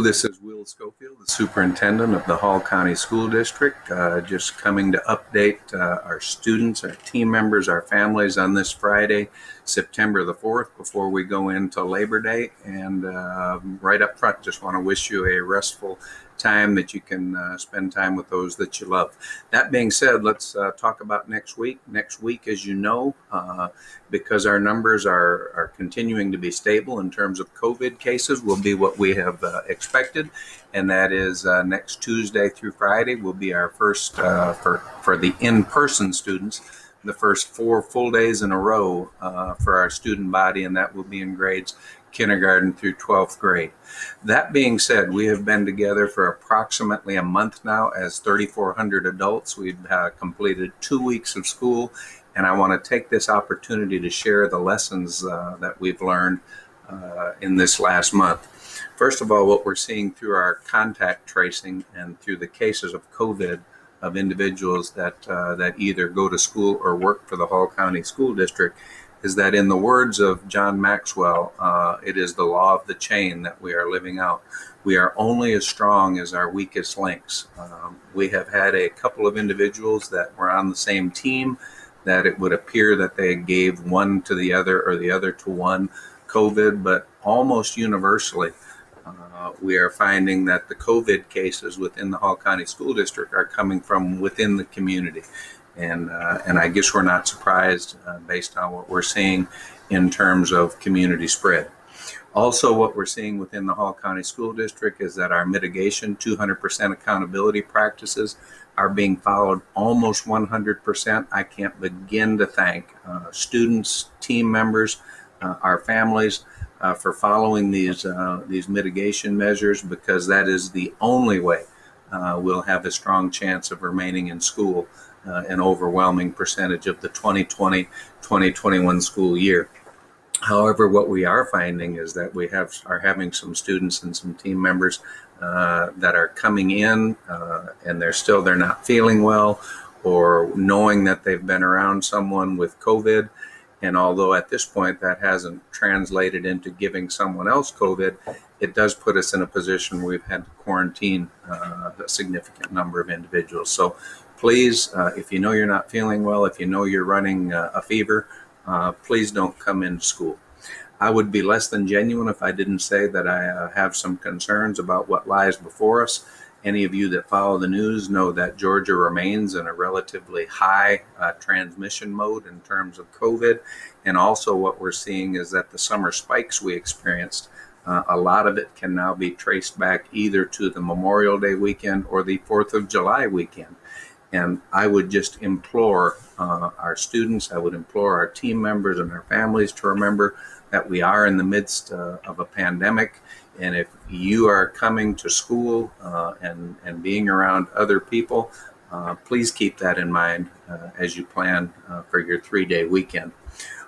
This is Will Schofield, the superintendent of the Hall County School District, just coming to update our students, our team members, our families on this Friday, September the 4th, before we go into Labor Day. And right up front, just want to wish you a restful time that you can spend time with those that you love. That being said, let's talk about next week. Next week, as you know, because our numbers are continuing to be stable in terms of COVID cases, will be what we have expected, and that is next Tuesday through Friday will be our first for the in-person students, the first 4 full days in a row for our student body, and that will be in grades kindergarten through 12th grade. That being said, we have been together for approximately a month now as 3,400 adults. We've completed 2 weeks of school, and I want to take this opportunity to share the lessons that we've learned in this last month. First of all, what we're seeing through our contact tracing and through the cases of COVID of individuals that either go to school or work for the Hall County School District is that, in the words of John Maxwell, it is the law of the chain that we are living out. We are only as strong as our weakest links. We have had a couple of individuals that were on the same team that it would appear that they gave one to the other or the other to one COVID, but almost universally, we are finding that the COVID cases within the Hall County School District are coming from within the community. And I guess we're not surprised based on what we're seeing in terms of community spread. Also, what we're seeing within the Hall County School District is that our mitigation 200% accountability practices are being followed almost 100%. I can't begin to thank students, team members, our families for following these mitigation measures, because that is the only way we'll have a strong chance of remaining in school an overwhelming percentage of the 2020-2021 school year. However, what we are finding is that we are having some students and some team members that are coming in and they're not feeling well, or knowing that they've been around someone with COVID. And although at this point that hasn't translated into giving someone else COVID, it does put us in a position where we've had to quarantine a significant number of individuals. So please, if you know you're not feeling well, if you know you're running a fever, please don't come into school. I would be less than genuine if I didn't say that I have some concerns about what lies before us. Any of you that follow the news know that Georgia remains in a relatively high transmission mode in terms of COVID. And also what we're seeing is that the summer spikes we experienced, a lot of it can now be traced back either to the Memorial Day weekend or the 4th of July weekend. And I would just implore our students, I would implore our team members and our families to remember that we are in the midst of a pandemic. And if you are coming to school and being around other people, please keep that in mind as you plan for your 3-day weekend.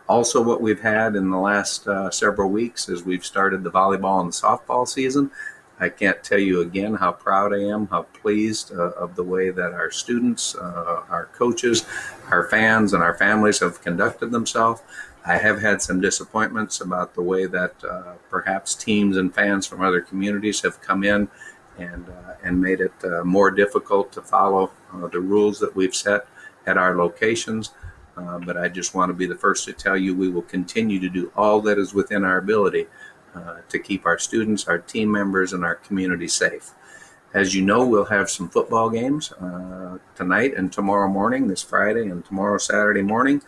Also, what we've had in the last several weeks is we've started the volleyball and softball season. I can't tell you again how proud I am, how pleased of the way that our students, our coaches, our fans, and our families have conducted themselves. I have had some disappointments about the way that perhaps teams and fans from other communities have come in and made it more difficult to follow the rules that we've set at our locations. But I just want to be the first to tell you we will continue to do all that is within our ability to keep our students, our team members, and our community safe. As you know, we'll have some football games tonight and tomorrow morning, this Friday and tomorrow Saturday morning.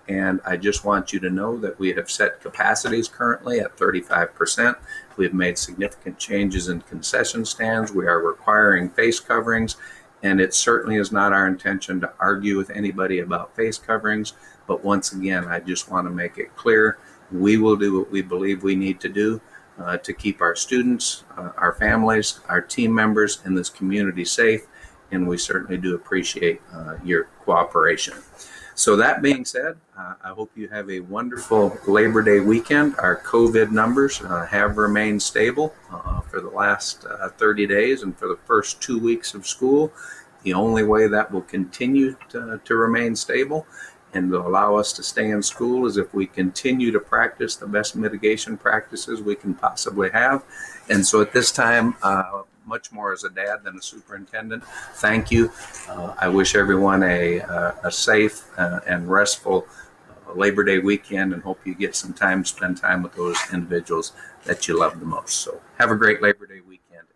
And I just want you to know that we have set capacities currently at 35%. We've made significant changes in concession stands. We are requiring face coverings. And it certainly is not our intention to argue with anybody about face coverings. But once again, I just want to make it clear, we will do what we believe we need to do to keep our students, our families, our team members, and this community safe. And we certainly do appreciate your cooperation. So that being said, I hope you have a wonderful Labor Day weekend. Our COVID numbers have remained stable for the last 30 days and for the first 2 weeks of school. The only way that will continue to remain stable and to allow us to stay in school is if we continue to practice the best mitigation practices we can possibly have. And so at this time, much more as a dad than a superintendent, thank you. I wish everyone a safe and restful Labor Day weekend, and hope you get some time to spend time with those individuals that you love the most. So have a great Labor Day weekend.